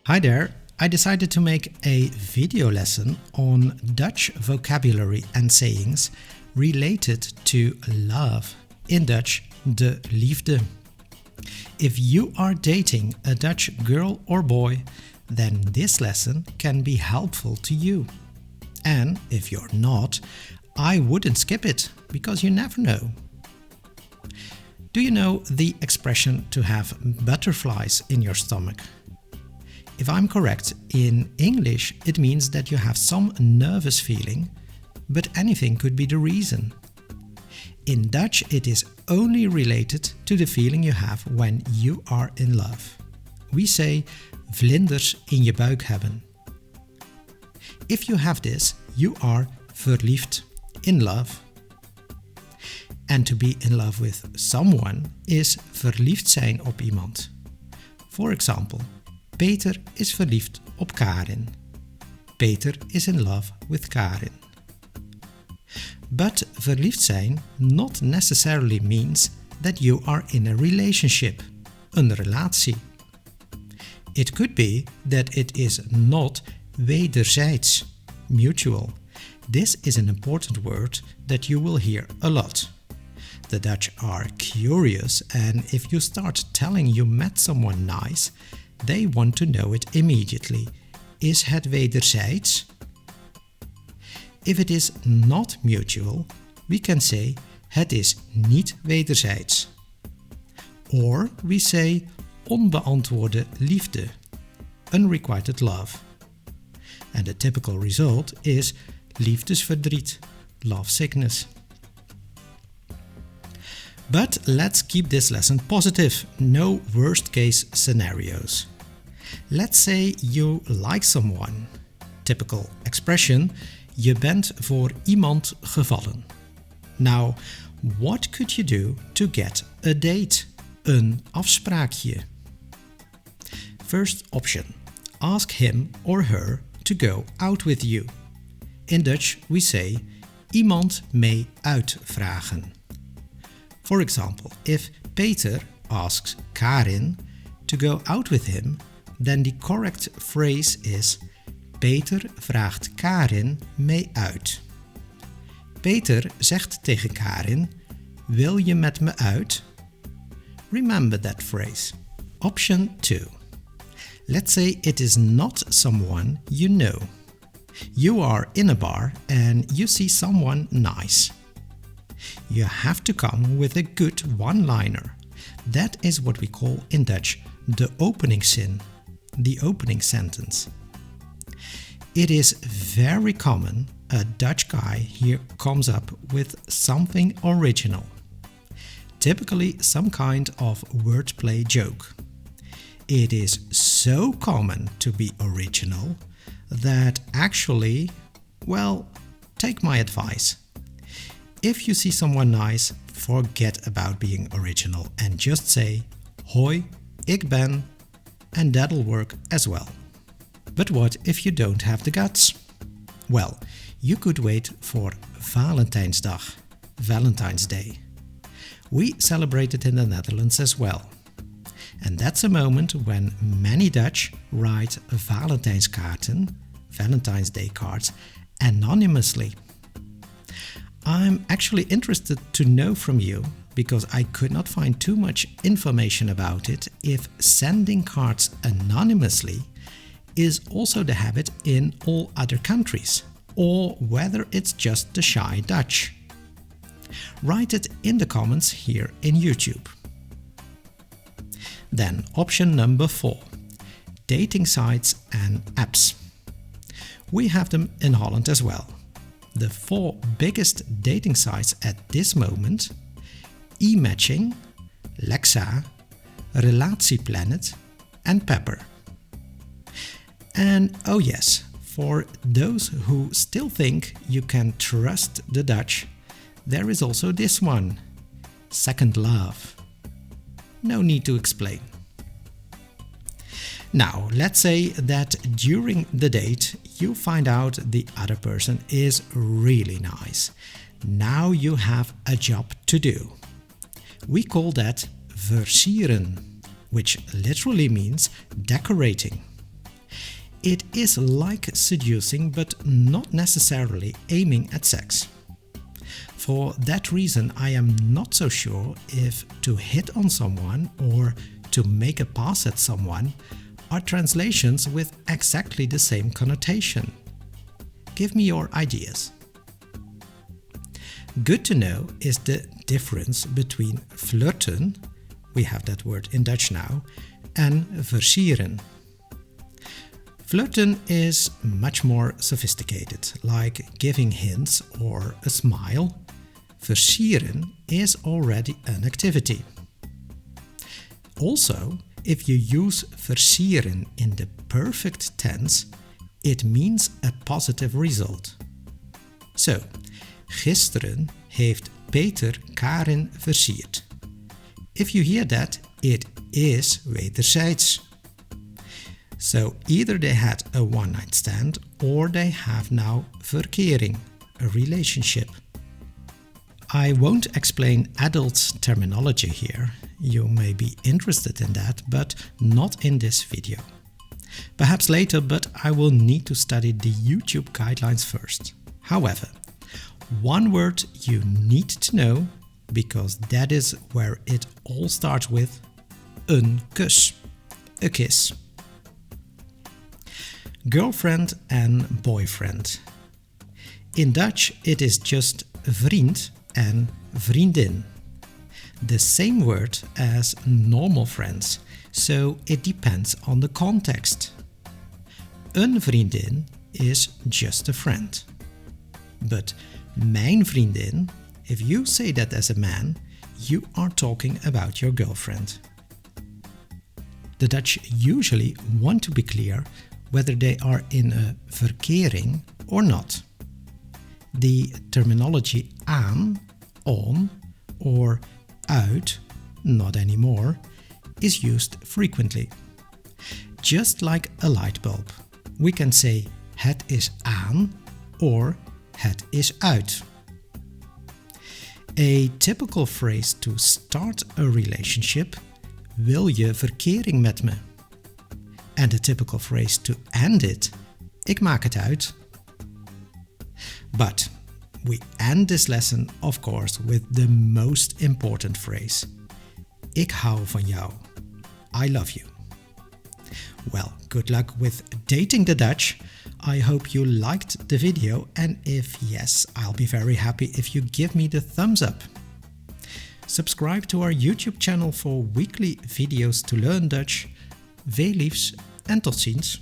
Hi there, I decided to make a video lesson on Dutch vocabulary and sayings related to love. In Dutch, de liefde. If you are dating a Dutch girl or boy, then this lesson can be helpful to you. And if you're not, I wouldn't skip it, because you never know. Do you know the expression to have butterflies in your stomach? If I'm correct, in English it means that you have some nervous feeling, but anything could be the reason. In Dutch it is only related to the feeling you have when you are in love. We say vlinders in je buik hebben. If you have this, you are verliefd, in love. And to be in love with someone is verliefd zijn op iemand. For example, Peter is verliefd op Karin. Peter is in love with Karin. But verliefd zijn not necessarily means that you are in a relationship, een relatie. It could be that it is not wederzijds, mutual. This is an important word that you will hear a lot. The Dutch are curious, and if you start telling you met someone nice, they want to know it immediately. Is het wederzijds? If it is not mutual, we can say het is niet wederzijds. Or we say onbeantwoorde liefde, unrequited love. And the typical result is liefdesverdriet, lovesickness. But let's keep this lesson positive, no worst case scenarios. Let's say you like someone. Typical expression, je bent voor iemand gevallen. Now, what could you do to get a date? Een afspraakje. First option, ask him or her to go out with you. In Dutch we say iemand mee uitvragen. For example, if Peter asks Karin to go out with him, then the correct phrase is Peter vraagt Karin mee uit. Peter zegt tegen Karin, wil je met me uit? Remember that phrase. Option 2. Let's say it is not someone you know. You are in a bar and you see someone nice. You have to come with a good one-liner. That is what we call in Dutch de openingszin, the opening sentence. It is very common a Dutch guy here comes up with something original. Typically some kind of wordplay joke. It is so common to be original that actually, well, take my advice. If you see someone nice, forget about being original and just say, hoi, ik ben, and that'll work as well. But what if you don't have the guts? Well, you could wait for Valentijnsdag, Valentine's Day. We celebrate it in the Netherlands as well. And that's a moment when many Dutch write Valentijnskaarten, Valentine's Day cards, anonymously. I'm actually interested to know from you, because I could not find too much information about it, if sending cards anonymously is also the habit in all other countries, or whether it's just the shy Dutch. Write it in the comments here in YouTube. Then option number 4, dating sites and apps. We have them in Holland as well. The 4 biggest dating sites at this moment: e-matching, lexa, relatieplanet and Pepper. And oh yes, for those who still think you can trust the Dutch, there is also this one, Second Love. No need to explain. Now, let's say that during the date you find out the other person is really nice. Now you have a job to do. We call that versieren, which literally means decorating. It is like seducing, but not necessarily aiming at sex. For that reason, I am not so sure if to hit on someone or to make a pass at someone are translations with exactly the same connotation. Give me your ideas. Good to know is the difference between flirten, we have that word in Dutch now, and versieren. Flirten is much more sophisticated, like giving hints or a smile. Versieren is already an activity. Also, if you use versieren in the perfect tense, it means a positive result. So, gisteren heeft Peter Karin versierd. If you hear that, it is wederzijds. So either they had a one-night stand or they have now verkering, a relationship. I won't explain adult terminology here. You may be interested in that, but not in this video. Perhaps later, but I will need to study the YouTube guidelines first. However, one word you need to know, because that is where it all starts with, een kus, a kiss. Girlfriend and boyfriend. In Dutch it is just vriend and vriendin. The same word as normal friends, so it depends on the context. Een vriendin is just a friend. But mijn vriendin, if you say that as a man, you are talking about your girlfriend. The Dutch usually want to be clear whether they are in a verkering or not. The terminology aan, on, or uit, not anymore, is used frequently. Just like a light bulb, we can say het is aan or het is uit. A typical phrase to start a relationship, wil je verkering met me? And a typical phrase to end it, ik maak het uit. But we end this lesson, of course, with the most important phrase. Ik hou van jou. I love you. Well, good luck with dating the Dutch. I hope you liked the video, and if yes, I'll be very happy if you give me the thumbs up. Subscribe to our YouTube channel for weekly videos to learn Dutch. Veel liefs en tot ziens.